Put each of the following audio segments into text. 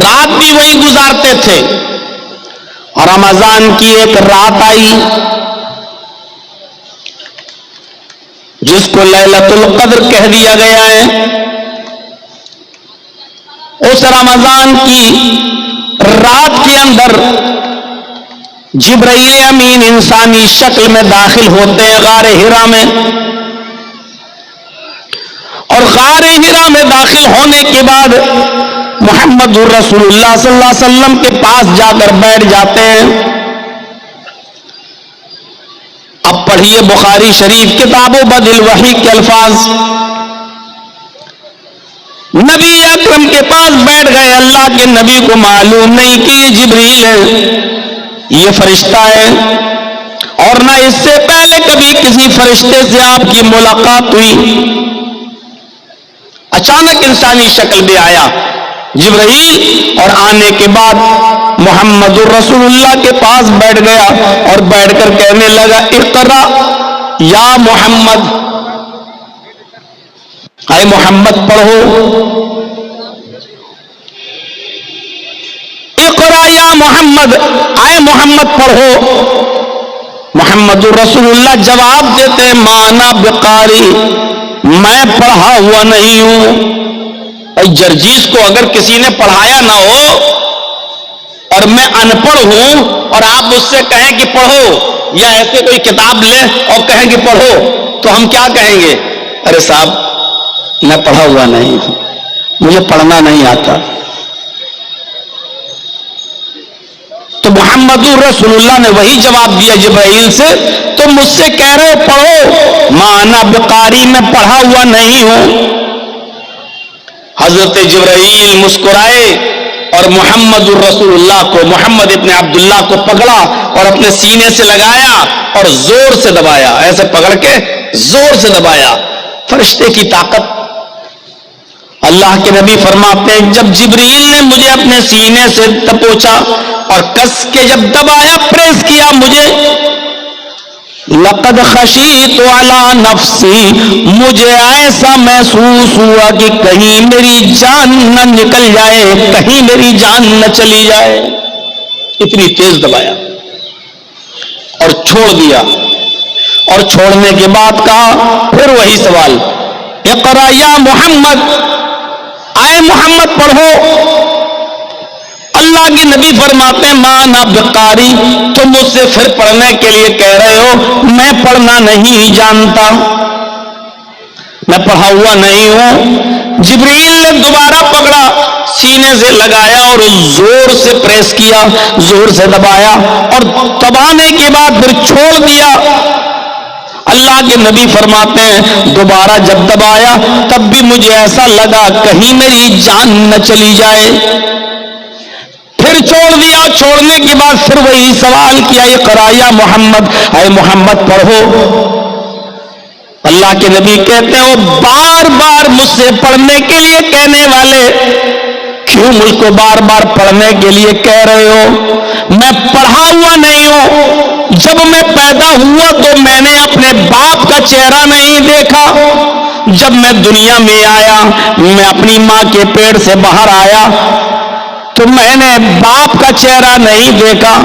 رات بھی وہی گزارتے تھے. اور رمضان کی ایک رات آئی جس کو لیلۃ القدر کہہ دیا گیا ہے. اس رمضان کی رات کے اندر جبرائیل امین انسانی شکل میں داخل ہوتے ہیں غار حرا میں. اور غار حرا میں داخل ہونے کے بعد محمد رسول اللہ صلی اللہ علیہ وسلم کے پاس جا کر بیٹھ جاتے ہیں. اب پڑھیے بخاری شریف کتاب و بدل وحی کے الفاظ. نبی اکرم کے پاس بیٹھ گئے. اللہ کے نبی کو معلوم نہیں کہ یہ جبریل ہے, یہ فرشتہ ہے, اور نہ اس سے پہلے کبھی کسی فرشتے سے آپ کی ملاقات ہوئی. اچانک انسانی شکل میں آیا جبرائیل, اور آنے کے بعد محمد رسول اللہ کے پاس بیٹھ گیا اور بیٹھ کر کہنے لگا اقرا یا محمد, اے محمد پڑھو. اقرا یا محمد, اے محمد پڑھو. محمد رسول اللہ جواب دیتے ما انا بقاری, میں پڑھا ہوا نہیں ہوں. جرجیس کو اگر کسی نے پڑھایا نہ ہو اور میں ان پڑھ ہوں اور آپ مجھ سے کہیں کہ پڑھو, یا ایسے کوئی کتاب لیں اور کہیں کہ پڑھو, تو ہم کیا کہیں گے؟ ارے صاحب میں پڑھا ہوا نہیں ہوں, مجھے پڑھنا نہیں آتا. تو محمد رسول اللہ نے وہی جواب دیا جبرائیل سے, تم مجھ سے کہہ رہے ہو پڑھو, ما انا بقاری, میں پڑھا ہوا نہیں ہوں. حضرت جبرائیل مسکرائے اور محمد الرسول اللہ کو, محمد ابن عبداللہ کو پکڑا اور اپنے سینے سے لگایا اور زور سے دبایا, ایسے پکڑ کے زور سے دبایا. فرشتے کی طاقت. اللہ کے نبی فرماتے ہیں جب جبریل نے مجھے اپنے سینے سے دبوچا اور کس کے جب دبایا, پریس کیا مجھے, لقد خشیت علی نفسی, مجھے ایسا محسوس ہوا کہ کہیں میری جان نہ نکل جائے, کہیں میری جان نہ چلی جائے. اتنی تیز دبایا اور چھوڑ دیا. اور چھوڑنے کے بعد کہا پھر وہی سوال, اقرا یا محمد, اے محمد پڑھو. اللہ کے نبی فرماتے ہیں ما انا بقاری, تم مجھ سے پھر پڑھنے کے لیے کہہ رہے ہو, میں پڑھنا نہیں جانتا, میں پڑھا ہوا نہیں ہوں. جبریل نے دوبارہ پکڑا, سینے سے لگایا اور زور سے پریس کیا, زور سے دبایا, اور دبانے کے بعد پھر چھوڑ دیا. اللہ کے نبی فرماتے ہیں دوبارہ جب دبایا تب بھی مجھے ایسا لگا کہیں میری جان نہ چلی جائے. پھر چھوڑ دیا. چھوڑنے کے بعد پھر وہی سوال کیا, اقرا یا محمد, اے محمد پڑھو. اللہ کے نبی کہتے ہیں وہ بار بار مجھ سے پڑھنے کے لیے کہنے والے, کیوں مجھ کو بار بار پڑھنے کے لیے کہہ رہے ہو؟ میں پڑھا ہوا نہیں ہوں. جب میں پیدا ہوا تو میں نے اپنے باپ کا چہرہ نہیں دیکھا. جب میں دنیا میں آیا, میں اپنی ماں کے پیٹ سے باہر آیا تو میں نے باپ کا چہرہ نہیں دیکھا.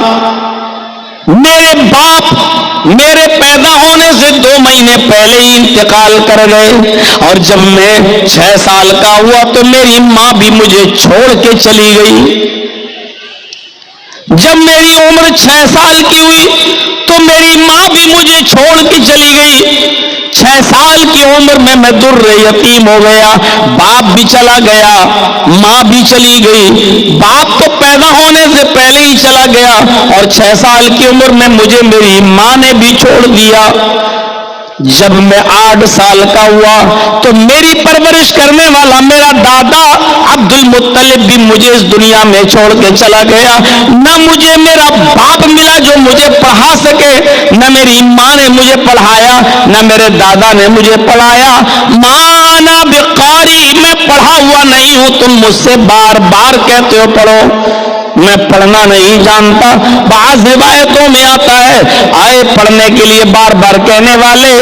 میرے باپ میرے پیدا ہونے سے 2 مہینے پہلے ہی انتقال کر گئے, اور جب میں 6 سال کا ہوا تو میری ماں بھی مجھے چھوڑ کے چلی گئی. جب میری عمر 6 سال کی ہوئی تو میری ماں بھی مجھے چھوڑ کے چلی گئی. 6 سال کی عمر میں در یتیم ہو گیا, باپ بھی چلا گیا, ماں بھی چلی گئی. باپ تو پیدا ہونے سے پہلے ہی چلا گیا, اور 6 سال کی عمر میں مجھے میری ماں نے بھی چھوڑ دیا. جب میں 8 سال کا ہوا تو میری پرورش کرنے والا میرا دادا عبد المطلب بھی مجھے اس دنیا میں چھوڑ کے چلا گیا. نہ مجھے میرا باپ ملا جو مجھے پڑھا سکے, نہ میری ماں نے مجھے پڑھایا, نہ میرے دادا نے مجھے پڑھایا. ما انا بقاری, میں پڑھا ہوا نہیں ہوں. تم مجھ سے بار بار کہتے ہو پڑھو, میں پڑھنا نہیں جانتا. بعض روایتوں میں آتا ہے آئے پڑھنے کے لیے بار بار کہنے والے,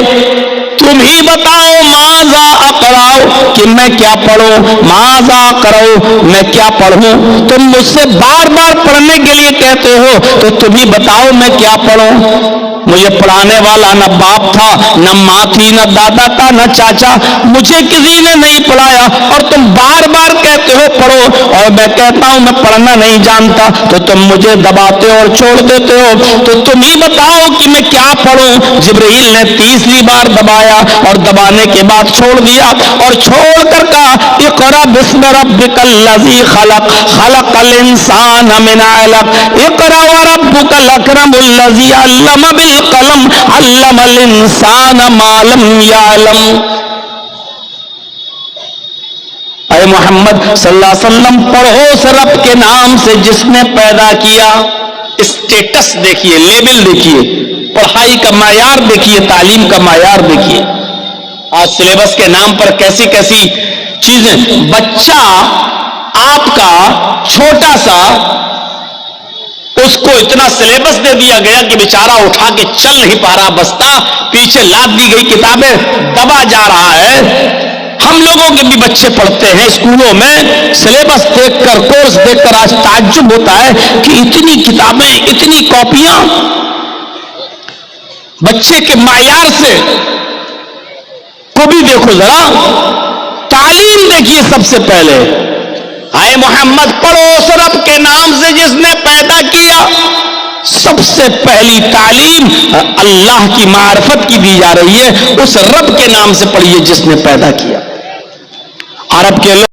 تو تم ہی بتاؤ ماذا اقرأ کہ میں کیا پڑھوں، ماذا اقرأ میں کیا پڑھوں. تم مجھ سے بار بار پڑھنے کے لیے کہتے ہو تو تم ہی بتاؤ میں کیا پڑھوں. مجھے پڑھانے والا نہ باپ تھا، نہ ماں تھی، نہ دادا تھا، نہ چاچا، مجھے کسی نے نہیں پڑھایا اور تم بار بار کہتے ہو پڑھو اور میں کہتا ہوں میں پڑھنا نہیں جانتا تو تم مجھے دباتے اور چھوڑ دیتے ہو. تو تم ہی بتاؤ کہ میں کیا پڑھوں. جبرائیل نے تیسری بار دبایا اور دبانے کے بعد چھوڑ دیا اور چھوڑ کر کہا اقرأ بسم ربک الذی خلق خلق الانسان من علق اقرأ وربک الاکرم الذی علم بالقلم علم الانسان ما لم یعلم. اے محمد صلی اللہ علیہ وسلم پڑھو اس رب کے نام سے جس نے پیدا کیا. اسٹیٹس دیکھیے، لیبل دیکھیے، پڑھائی کا معیار دیکھیے، تعلیم کا معیار دیکھیے. آج سلیبس کے نام پر کیسی کیسی چیزیں. بچہ آپ کا چھوٹا سا، اس کو اتنا سلیبس دے دیا گیا کہ بیچارہ اٹھا کے چل نہیں پا رہا، بستا پیچھے لاد دی گئی کتابیں دبا جا رہا ہے. ہم لوگوں کے بھی بچے پڑھتے ہیں اسکولوں میں، سلیبس دیکھ کر، کورس دیکھ کر آج تعجب ہوتا ہے کہ اتنی کتابیں، اتنی کاپیاں. بچے کے معیار سے کو بھی دیکھو ذرا، تعلیم دیکھیے سب سے پہلے. اے محمد پڑھو اس رب کے نام سے جس نے پیدا کیا. سب سے پہلی تعلیم اللہ کی معرفت کی دی جا رہی ہے. اس رب کے نام سے پڑھیے جس نے پیدا کیا. عرب کے لوگ